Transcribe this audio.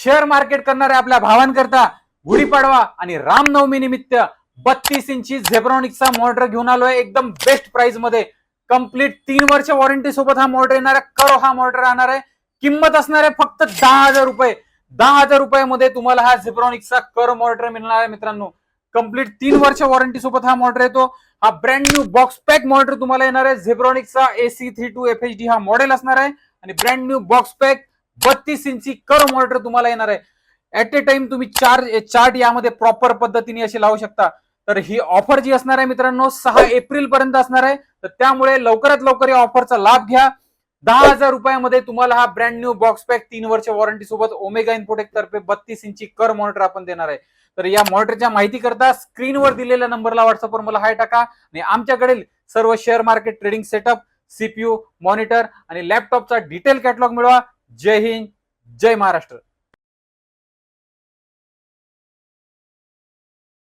Share market करणाऱ्या आपल्या भावांकरता गुढीपाडवा आणि रामनवमी निमित्त 32 इंची झेब्रॉनिक्सचा मॉनिटर घेऊन आलोय एकदम बेस्ट प्राइस मध्ये. कंप्लीट 3 वर्ष वॉरंटी सोबत हा मॉनिटर येणार आहे. करो हा मॉनिटर राहणार आहे. किंमत असणार आहे फक्त 10,000 रुपये. 10,000 रुपयामध्ये तुम्हाला हा झेब्रॉनिक्सचा करो मॉनिटर मिळणार आहे मित्रांनो. कंप्लीट 3 वर्ष वॉरंटी सोबत हा मॉनिटर येतो. हा brand new box pack monitor तुम्हाला येणार आहे. झेब्रॉनिक्सचा AC32 FHD हा मॉडेल असणार आहे आणि ब्रँड न्यू बॉक्स पॅक 32 इंची करो मॉनिटर तुम्हाला येणार आहे. ऍट ए टाइम तुम्ही चार्ट यामध्ये प्रॉपर पद्धतीने असे लावू शकता. तर ही ऑफर जी असणार आहे मित्रांनो 6 एप्रिल पर्यंत असणार आहे. तर त्यामुळे लवकरात लवकर या ऑफरचा लाभ घ्या. 10,000 रुपयामध्ये तुम्हाला हा ब्रँड न्यू बॉक्स पॅक 3 वर्ष वॉरंटी सोबत ओमेगा इन्फोटेक तर्फे 32 इंची कर मॉनिटर आपण देणार आहे. तर या मॉनिटरच्या माहिती करता स्क्रीनवर दिलेल्या नंबरला व्हॉट्सअपवर मला हाय टाका आणि आमच्याकडील सर्व share market trading setup, CPU, monitor आणि लॅपटॉपचा डिटेल कॅटलॉग मिळवा. जय हिंद, जय महाराष्ट्र.